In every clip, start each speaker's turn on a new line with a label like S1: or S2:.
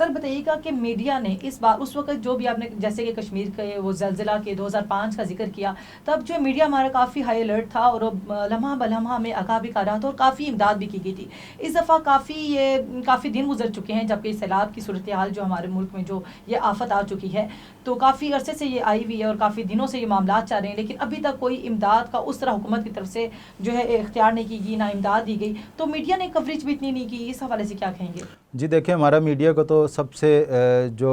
S1: سر بتائیے گا کہ میڈیا نے اس بار اس وقت جو بھی آپ نے جیسے کہ کشمیر کے وہ زلزلہ کے 2005 کا ذکر کیا، تب جو میڈیا ہمارا کافی ہائی الرٹ تھا اور لمحہ بلمحہ ہمیں آگاہ بھی کر رہا تھا اور کافی امداد بھی کی گئی تھی. اس دفعہ کافی دن گزر چکے ہیں جبکہ سیلاب کی صورتحال جو ہمارے ملک میں جو یہ آفت آ چکی ہے، تو کافی عرصے سے یہ آئی ہوئی ہے اور کافی دنوں سے یہ معاملات چل رہے ہیں، لیکن ابھی تک کوئی امداد کا اس طرح حکومت کی طرف سے جو ہے اختیار نہیں کی گئی، نہ امداد دی گئی. تو میڈیا نے کوریج بھی اتنی نہیں کی، اس حوالے سے کیا کہیں گے؟
S2: جی دیکھیں، ہمارا میڈیا کو تو سب سے جو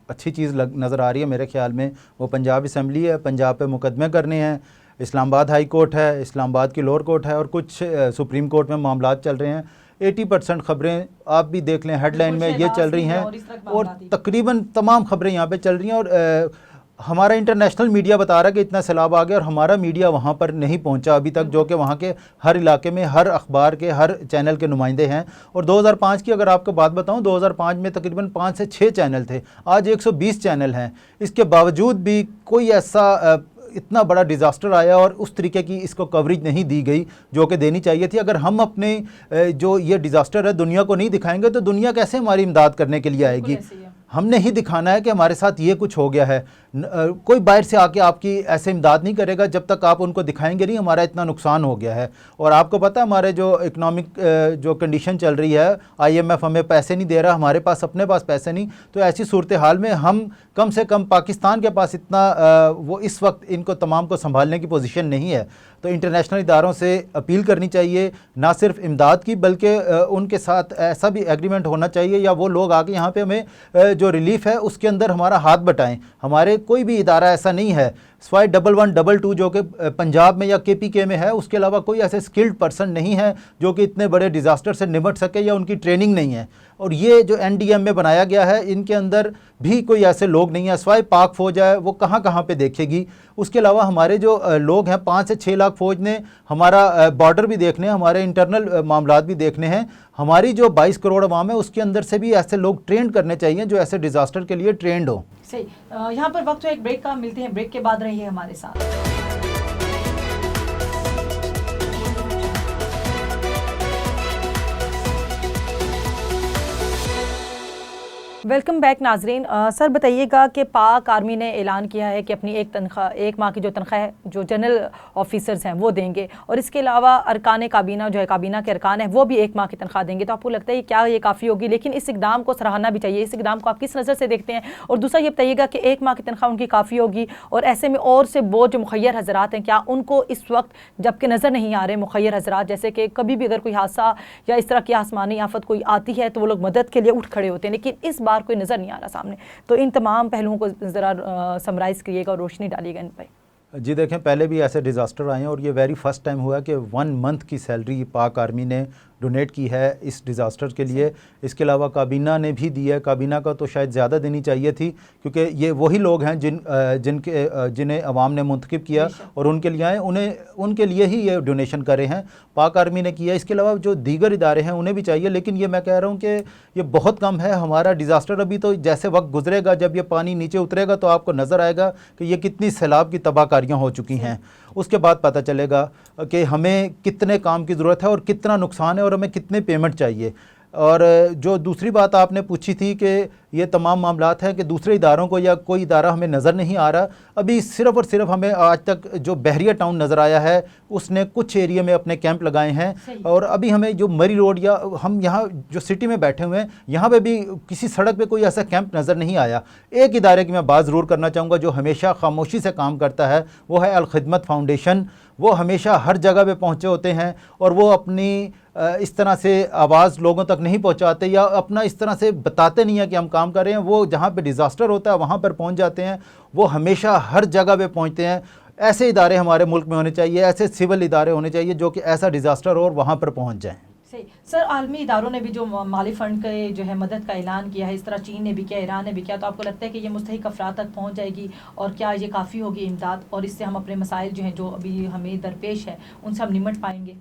S2: اچھی چیز نظر آ رہی ہے میرے خیال میں وہ پنجاب اسمبلی ہے. پنجاب پہ مقدمے کرنے ہیں، اسلام آباد ہائی کورٹ ہے، اسلام آباد کی لوور کورٹ ہے اور کچھ سپریم کورٹ میں معاملات چل رہے ہیں. 80% خبریں آپ بھی دیکھ لیں ہیڈ لائن میں یہ چل رہی ہیں اور تقریباً تمام خبریں یہاں پہ چل رہی ہیں. اور ہمارا انٹرنیشنل میڈیا بتا رہا ہے کہ اتنا سیلاب آ گیا اور ہمارا میڈیا وہاں پر نہیں پہنچا ابھی تک، جو کہ وہاں کے ہر علاقے میں ہر اخبار کے ہر چینل کے نمائندے ہیں. اور 2005 کی اگر آپ کو بات بتاؤں، 2005 میں تقریباً 5 سے 6 چینل تھے، آج 120 چینل ہیں. اس کے باوجود بھی کوئی ایسا اتنا بڑا ڈیزاسٹر آیا اور اس طریقے کی اس کو کوریج نہیں دی گئی جو کہ دینی چاہیے تھی. اگر ہم اپنے جو یہ ڈیزاسٹر ہے دنیا کو نہیں دکھائیں گے تو دنیا کیسے ہماری امداد کرنے کے لیے آئے گی؟ ہم نے ہی دکھانا ہے کہ ہمارے ساتھ یہ کچھ ہو گیا ہے. کوئی باہر سے آ کے آپ کی ایسے امداد نہیں کرے گا جب تک آپ ان کو دکھائیں گے نہیں ہمارا اتنا نقصان ہو گیا ہے. اور آپ کو پتہ ہے ہمارے جو اکنامک جو کنڈیشن چل رہی ہے، IMF ہمیں پیسے نہیں دے رہا، ہمارے پاس اپنے پاس پیسے نہیں. تو ایسی صورتحال میں ہم کم سے کم پاکستان کے پاس اتنا وہ اس وقت ان کو تمام کو سنبھالنے کی پوزیشن نہیں ہے. تو انٹرنیشنل اداروں سے اپیل کرنی چاہیے، نہ صرف امداد کی بلکہ ان کے ساتھ ایسا بھی ایگریمنٹ ہونا چاہیے یا وہ لوگ آ کے یہاں پہ ہمیں جو ریلیف ہے اس کے اندر ہمارا ہاتھ بٹائیں. ہمارے کوئی بھی ادارہ ایسا نہیں ہے سوائے 1112 جو کہ پنجاب میں یا KPK میں ہے، اس کے علاوہ کوئی ایسے اسکلڈ پرسن نہیں ہے جو کہ اتنے بڑے ڈیزاسٹر سے نمٹ سکے یا ان کی ٹریننگ نہیں ہے. اور یہ جو NDM میں بنایا گیا ہے ان کے اندر بھی کوئی ایسے لوگ نہیں ہیں سوائے پاک فوج ہے، وہ کہاں کہاں پہ دیکھے گی. اس کے علاوہ ہمارے جو لوگ ہیں 5 سے 6 لاکھ فوج نے ہمارا بارڈر بھی دیکھنے ہیں، ہمارے انٹرنل معاملات بھی دیکھنے ہیں. ہماری جو 22 کروڑ عوام ہے اس کے اندر سے بھی ایسے لوگ ٹرینڈ کرنے چاہیے جو ایسے ڈیزاسٹر کے لیے ٹرینڈ ہو.
S1: صحیح. یہاں پر وقت ایک بریک کا، ملتے ہیں بریک کے بعد، رہیے ہمارے ساتھ. ویلکم بیک ناظرین. سر بتائیے گا کہ پاک آرمی نے اعلان کیا ہے کہ اپنی ایک ماہ کی جو تنخواہ ہے جو جنرل آفیسرز ہیں وہ دیں گے، اور اس کے علاوہ ارکان کابینہ جو ہے کابینہ کے ارکان ہیں وہ بھی 1 ماہ کی تنخواہ دیں گے. تو آپ کو لگتا ہے کیا یہ کافی ہوگی؟ لیکن اس اقدام کو سراہنا بھی چاہیے. اس اقدام کو آپ کس نظر سے دیکھتے ہیں؟ اور دوسرا یہ بتائیے گا کہ 1 ماہ کی تنخواہ ان کی کافی ہوگی، اور ایسے میں اور سے وہ جو مخیر حضرات ہیں کیا ان کو اس وقت جب کہ نظر نہیں آ رہے مخیر حضرات، جیسے کہ کبھی بھی اگر کوئی حادثہ یا اس طرح کی آسمانی آفت کوئی آتی ہے تو وہ لوگ مدد کے لیے اٹھ کھڑے ہوتے ہیں، لیکن اس بار کوئی نظر نہیں آ رہا سامنے. تو ان تمام پہلوؤں کو ذرا سمرائز کریے گا اور روشنی ڈالیے گا ان پہ.
S2: جی دیکھیں، پہلے بھی ایسے ڈیزاسٹر آئے ہیں اور یہ ویری فرسٹ ٹائم ہوا کہ 1 منتھ کی سیلری پاک آرمی نے ڈونیٹ کی ہے اس ڈیزاسٹر کے لیے. اس کے علاوہ کابینہ نے بھی دی ہے. کابینہ کا تو شاید زیادہ دینی چاہیے تھی کیونکہ یہ وہی لوگ ہیں جنہیں عوام نے منتخب کیا اور ان کے لیے آئے، ان کے لیے ہی یہ ڈونیشن کرے ہیں. پاک آرمی نے کیا. اس کے علاوہ جو دیگر ادارے ہیں انہیں بھی چاہیے، لیکن یہ میں کہہ رہا ہوں کہ یہ بہت کم ہے. ہمارا ڈیزاسٹر ابھی تو جیسے وقت گزرے گا، جب یہ پانی نیچے اترے گا تو آپ کو نظر آئے گا کہ یہ کتنی سیلاب کی تباہ کاریاں ہو چکی ہیں. اس کے بعد پتہ چلے گا کہ ہمیں کتنے کام کی ضرورت ہے اور کتنا نقصان ہے اور ہمیں کتنے پیمنٹ چاہیے. اور جو دوسری بات آپ نے پوچھی تھی کہ یہ تمام معاملات ہیں کہ دوسرے اداروں کو یا کوئی ادارہ ہمیں نظر نہیں آ رہا. ابھی صرف اور صرف ہمیں آج تک جو بحریہ ٹاؤن نظر آیا ہے اس نے کچھ ایریے میں اپنے کیمپ لگائے ہیں. اور ابھی ہمیں جو مری روڈ یا ہم یہاں جو سٹی میں بیٹھے ہوئے ہیں یہاں پہ بھی کسی سڑک پہ کوئی ایسا کیمپ نظر نہیں آیا. ایک ادارے کی میں بات ضرور کرنا چاہوں گا جو ہمیشہ خاموشی سے کام کرتا ہے، وہ ہے الخدمت فاؤنڈیشن. وہ ہمیشہ ہر جگہ پہ پہنچے ہوتے ہیں اور وہ اپنی اس طرح سے آواز لوگوں تک نہیں پہنچاتے یا اپنا اس طرح سے بتاتے نہیں ہیں کہ ہم کام کر رہے ہیں. وہ جہاں پہ ڈیزاسٹر ہوتا ہے وہاں پر پہنچ جاتے ہیں. وہ ہمیشہ ہر جگہ پہ پہنچتے ہیں. ایسے ادارے ہمارے ملک میں ہونے چاہیے، ایسے سول ادارے ہونے چاہیے جو کہ ایسا ڈیزاسٹر ہو اور وہاں پر پہنچ جائیں.
S1: صحیح. سر عالمی اداروں نے بھی جو مالی فنڈ کے جو ہے مدد کا اعلان کیا ہے، اس طرح چین نے بھی کیا، ایران نے بھی کیا، تو آپ کو لگتا ہے کہ یہ مستحق افراد تک پہنچ جائے گی اور کیا یہ کافی ہوگی امداد، اور اس سے ہم اپنے مسائل جو ہیں جو ابھی ہمیں درپیش ہے ان سے ہم نمٹ پائیں گے؟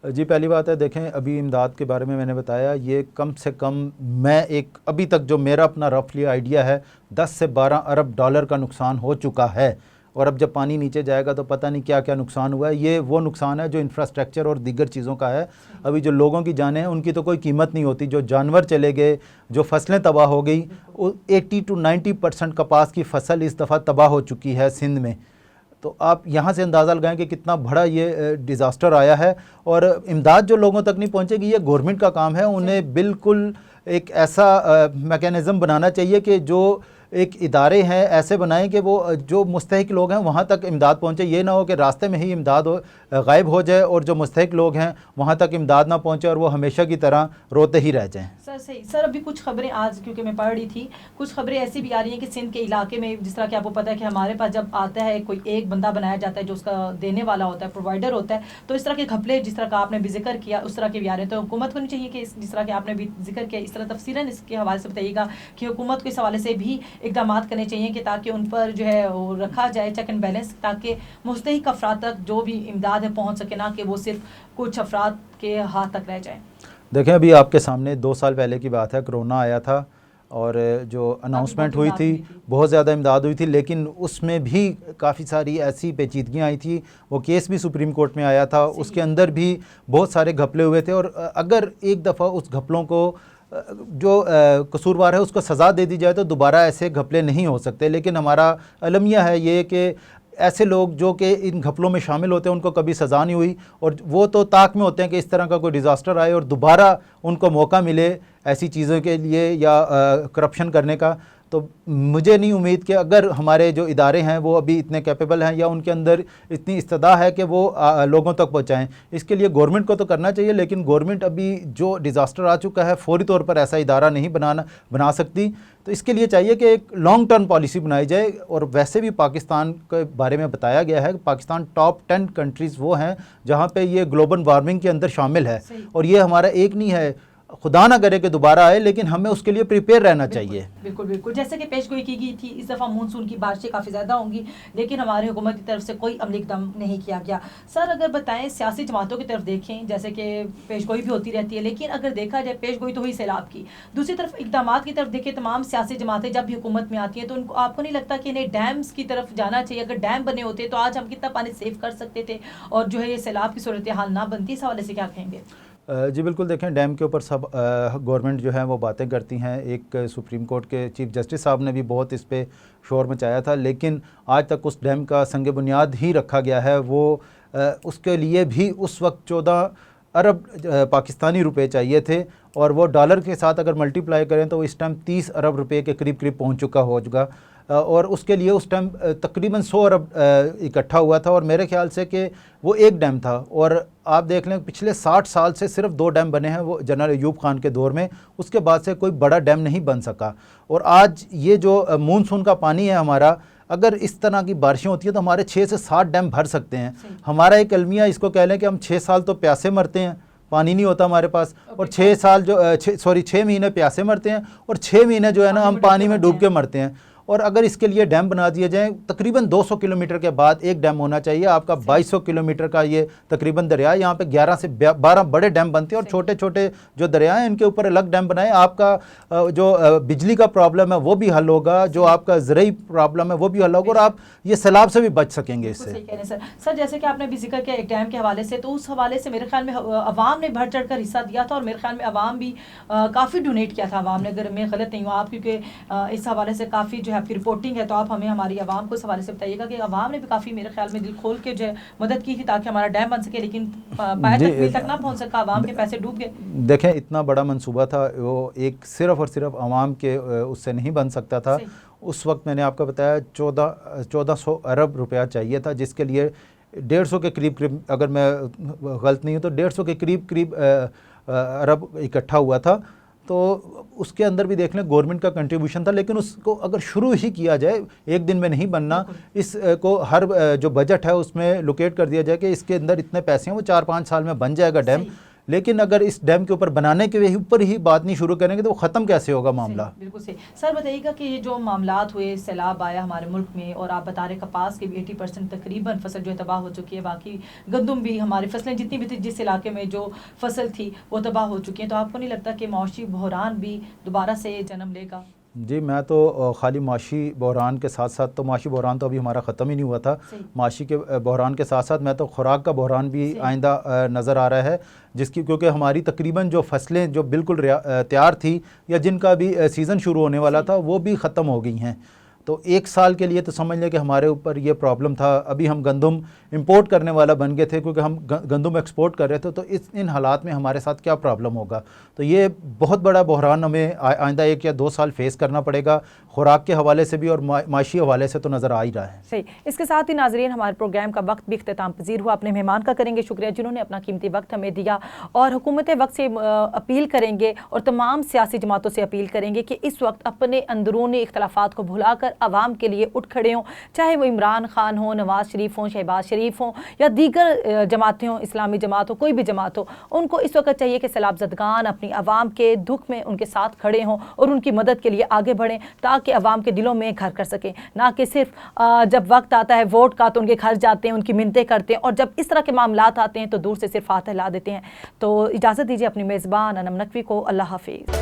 S2: جی پہلی بات ہے دیکھیں، ابھی امداد کے بارے میں نے بتایا، یہ کم سے کم میں ابھی تک جو میرا اپنا رفلی آئیڈیا ہے 10 سے 12 ارب ڈالر کا نقصان ہو چکا ہے. اور اب جب پانی نیچے جائے گا تو پتہ نہیں کیا کیا نقصان ہوا ہے. یہ وہ نقصان ہے جو انفراسٹرکچر اور دیگر چیزوں کا ہے. ابھی جو لوگوں کی جانیں ہیں ان کی تو کوئی قیمت نہیں ہوتی. جو جانور چلے گئے, جو فصلیں تباہ ہو گئی, 80 to 90% کپاس کی فصل اس دفعہ تباہ ہو چکی ہے سندھ میں. تو آپ یہاں سے اندازہ لگائیں کہ کتنا بڑا یہ ڈیزاسٹر آیا ہے. اور امداد جو لوگوں تک نہیں پہنچے گی, یہ گورنمنٹ کا کام ہے. انہیں بالکل ایک ایسا میکینزم بنانا چاہیے کہ جو ایک ادارے ہیں ایسے بنائیں کہ وہ جو مستحق لوگ ہیں وہاں تک امداد پہنچے. یہ نہ ہو کہ راستے میں ہی امداد غائب ہو جائے اور جو مستحق لوگ ہیں وہاں تک امداد نہ پہنچے اور وہ ہمیشہ کی طرح روتے ہی رہ جائیں.
S1: سر صحیح. سر ابھی کچھ خبریں آج کیونکہ میں پڑھ رہی تھی, کچھ خبریں ایسی بھی آ رہی ہیں کہ سندھ کے علاقے میں جس طرح کہ آپ کو پتہ ہے کہ ہمارے پاس جب آتا ہے کوئی ایک بندہ بنایا جاتا ہے جو اس کا دینے والا ہوتا ہے, پرووائڈر ہوتا ہے, تو اس طرح کے گھپلے جس طرح کا آپ نے بھی ذکر کیا اس طرح کے بھی آ رہے ہیں. تو حکومت کو نہیں چاہیے کہ جس طرح کہ آپ نے بھی ذکر کیا اس طرح تفصیلاً اس کے حوالے سے بتائیے گا کہ حکومت کو اس حوالے سے بھی اقدامات کرنے چاہیے کہ تاکہ ان پر جو ہے وہ رکھا جائے چیک اینڈ بیلنس, تاکہ مستحق افراد تک جو بھی امداد ہے پہنچ سکے, نہ کہ وہ صرف کچھ افراد کے ہاتھ تک رہ جائیں.
S2: دیکھیں ابھی آپ کے سامنے 2 سال پہلے کی بات ہے, کرونا آیا تھا اور جو اناؤنسمنٹ ہوئی تھی بہت زیادہ امداد ہوئی تھی, لیکن اس میں بھی کافی ساری ایسی پیچیدگیاں آئی تھیں. وہ کیس بھی سپریم کورٹ میں آیا تھا, اس کے اندر بھی بہت سارے گھپلے ہوئے تھے. اور اگر ایک دفعہ اس گھپلوں کو جو قصوروار ہے اس کو سزا دے دی جائے تو دوبارہ ایسے گھپلے نہیں ہو سکتے. لیکن ہمارا المیہ ہے یہ کہ ایسے لوگ جو کہ ان گھپلوں میں شامل ہوتے ہیں ان کو کبھی سزا نہیں ہوئی, اور وہ تو طاق میں ہوتے ہیں کہ اس طرح کا کوئی ڈیزاسٹر آئے اور دوبارہ ان کو موقع ملے ایسی چیزوں کے لیے یا کرپشن کرنے کا. تو مجھے نہیں امید کہ اگر ہمارے جو ادارے ہیں وہ ابھی اتنے کیپیبل ہیں یا ان کے اندر اتنی استدعا ہے کہ وہ لوگوں تک پہنچائیں. اس کے لیے گورنمنٹ کو تو کرنا چاہیے, لیکن گورنمنٹ ابھی جو ڈیزاسٹر آ چکا ہے فوری طور پر ایسا ادارہ نہیں بنا سکتی. تو اس کے لیے چاہیے کہ ایک لانگ ٹرم پالیسی بنائی جائے. اور ویسے بھی پاکستان کے بارے میں بتایا گیا ہے کہ پاکستان ٹاپ 10 کنٹریز وہ ہیں جہاں پہ یہ گلوبل وارمنگ کے اندر شامل ہے. اور یہ ہمارا ایک نہیں ہے, خدا نہ کرے کہ دوبارہ آئے, لیکن ہمیں اس کے لیے پریپیئر رہنا چاہیے.
S1: بالکل بالکل. جیسے کہ پیش گوئی کی گئی تھی اس دفعہ مونسون کی بارشیں کافی زیادہ ہوں گی, لیکن ہماری حکومت کی طرف سے کوئی عملی اقدام نہیں کیا گیا. سر اگر بتائیں سیاسی جماعتوں کی طرف دیکھیں, جیسے کہ پیش گوئی بھی ہوتی رہتی ہے, لیکن اگر دیکھا جائے پیش گوئی تو ہوئی سیلاب کی, دوسری طرف اقدامات کی طرف دیکھیں تمام سیاسی جماعتیں جب بھی حکومت میں آتی ہیں تو ان کو آپ کو نہیں لگتا کہ انہیں ڈیمز کی طرف جانا چاہیے؟ اگر ڈیم بنے ہوتے تو آج ہم کتنا پانی سیو کر سکتے تھے اور جو ہے یہ سیلاب کی صورتحال نہ بنتی. اس حوالے سے کیا کہیں گے؟
S2: جی بالکل. دیکھیں ڈیم کے اوپر سب گورنمنٹ جو ہے وہ باتیں کرتی ہیں. ایک سپریم کورٹ کے چیف جسٹس صاحب نے بھی بہت اس پہ شور مچایا تھا, لیکن آج تک اس ڈیم کا سنگ بنیاد ہی رکھا گیا ہے. وہ اس کے لیے بھی اس وقت 14 ارب پاکستانی روپے چاہیے تھے, اور وہ ڈالر کے ساتھ اگر ملٹی پلائی کریں تو اس ٹائم 30 ارب روپے کے قریب پہنچ چکا ہو چکا. اور اس کے لیے اس ٹائم تقریباً 100 ارب اکٹھا ہوا تھا. اور میرے خیال سے کہ وہ ایک ڈیم تھا, اور آپ دیکھ لیں پچھلے 60 سال سے صرف 2 ڈیم بنے ہیں, وہ جنرل ایوب خان کے دور میں. اس کے بعد سے کوئی بڑا ڈیم نہیں بن سکا. اور آج یہ جو مونسون کا پانی ہے ہمارا, اگر اس طرح کی بارشیں ہوتی ہیں تو ہمارے 6 سے 7 ڈیم بھر سکتے ہیں. ہمارا ایک المیہ اس کو کہہ لیں کہ ہم 6 سال تو پیاسے مرتے ہیں, پانی نہیں ہوتا ہمارے پاس, اور 6 مہینے پیاسے مرتے ہیں, اور 6 مہینے جو ہے نا ہم پانی میں ڈوب کے مرتے ہیں. اور اگر اس کے لیے ڈیم بنا دیے جائیں, تقریباً 200 کلومیٹر کے بعد ایک ڈیم ہونا چاہیے. آپ کا 2200 کلومیٹر کا یہ تقریباً دریا, یہاں پہ 11 سے 12 بڑے ڈیم بنتے ہیں, اور چھوٹے چھوٹے جو دریا ہیں ان کے اوپر الگ ڈیم بنائیں. آپ کا جو بجلی کا پرابلم ہے وہ بھی حل ہوگا, جو آپ کا زرعی پرابلم ہے وہ بھی حل ہوگا, اور آپ یہ سیلاب سے بھی بچ سکیں گے اس سے.
S1: سر جیسے کہ آپ نے بھی ذکر کیا ایک ڈیم کے حوالے سے, تو اس حوالے سے میرے خیال میں عوام نے بڑھ چڑھ کر حصہ دیا تھا, اور میرے خیال میں عوام بھی کافی ڈونیٹ کیا تھا عوام نے, اگر میں غلط نہیں ہوں آپ, کیونکہ اس حوالے سے کافی جو ہے آپ کی رپورٹنگ ہے, تو آپ ہمیں ہماری عوام کو اس حوالے سے بتائیے گا کہ عوام نے بھی کافی میرے خیال میں دل کھول کے جو ہے مدد کی تھی تاکہ ہمارا ڈیم بن سکے, لیکن پائے تک نہ پہنچ سکا, عوام کے پیسے ڈوب گئے.
S2: دیکھیں اتنا بڑا منصوبہ تھا, وہ ایک صرف اور صرف عوام کے اس سے نہیں بن سکتا تھا. اس وقت میں نے آپ کو بتایا 1400 ارب روپیہ چاہیے تھا, جس کے لیے 150 کے قریب, اگر میں غلط نہیں ہوں تو 150 کے قریب ارب اکٹھا ہوا تھا. تو اس کے اندر بھی دیکھ لیں گورنمنٹ کا کنٹریبیوشن تھا, لیکن اس کو اگر شروع ہی کیا جائے, ایک دن میں نہیں بننا, اس کو ہر جو بجٹ ہے اس میں لوکیٹ کر دیا جائے کہ اس کے اندر اتنے پیسے ہیں, وہ 4-5 سال میں بن جائے گا ڈیم. لیکن اگر اس ڈیم کے اوپر بنانے کے اوپر ہی بات نہیں شروع کریں گے تو وہ ختم کیسے ہوگا معاملہ؟
S1: بالکل صحیح. سر بتائیے گا کہ یہ جو معاملات ہوئے, سیلاب آیا ہمارے ملک میں, اور آپ بتا رہے کپاس کے بھی 80% تقریباً فصل جو ہے تباہ ہو چکی ہے, باقی گندم بھی, ہماری فصلیں جتنی بھی تھی جس علاقے میں جو فصل تھی وہ تباہ ہو چکی ہیں, تو آپ کو نہیں لگتا کہ معاشی بحران بھی دوبارہ سے جنم لے گا؟
S2: جی میں تو خالی معاشی بحران کے ساتھ ساتھ، تو معاشی بحران تو ابھی ہمارا ختم ہی نہیں ہوا تھا، معاشی کے بحران کے ساتھ ساتھ میں تو خوراک کا بحران بھی آئندہ نظر آ رہا ہے، جس کی کیونکہ ہماری تقریباً جو فصلیں جو بالکل تیار تھی یا جن کا بھی سیزن شروع ہونے والا تھا وہ بھی ختم ہو گئی ہیں. تو ایک سال کے لیے تو سمجھ لیں کہ ہمارے اوپر یہ پرابلم تھا. ابھی ہم گندم امپورٹ کرنے والا بن گئے تھے کیونکہ ہم گندم ایکسپورٹ کر رہے تھے، تو ان حالات میں ہمارے ساتھ کیا پرابلم ہوگا. تو یہ بہت بڑا بحران ہمیں آئندہ 1 یا 2 سال فیس کرنا پڑے گا، خوراک کے حوالے سے بھی اور معاشی حوالے سے تو نظر آ ہی رہا ہے.
S1: صحیح. اس کے ساتھ ہی ناظرین ہمارے پروگرام کا وقت بھی اختتام پذیر ہوا. اپنے مہمان کا کریں گے شکریہ جنہوں نے اپنا قیمتی وقت ہمیں دیا، اور حکومت وقت سے اپیل کریں گے اور تمام سیاسی جماعتوں سے اپیل کریں گے کہ اس وقت اپنے اندرونی اختلافات کو بھلا کر عوام کے لیے اٹھ کھڑے ہوں، چاہے وہ عمران خان ہوں، نواز شریف ہوں، شہباز شریف ہوں یا دیگر جماعتیں ہوں، اسلامی جماعت ہو، کوئی بھی جماعت ہو. ان کو اس وقت چاہیے کہ سیلاب زدگان اپنی عوام کے دکھ میں ان کے ساتھ کھڑے ہوں اور ان کی مدد کے لیے آگے بڑھیں تاکہ عوام کے دلوں میں گھر کر سکیں، نہ کہ صرف جب وقت آتا ہے ووٹ کا تو ان کے گھر جاتے ہیں، ان کی منتیں کرتے ہیں، اور جب اس طرح کے معاملات آتے ہیں تو دور سے صرف ہاتھ ہلا دیتے ہیں. تو اجازت دیجیے اپنی میزبان انم نقوی کو. اللہ حافظ.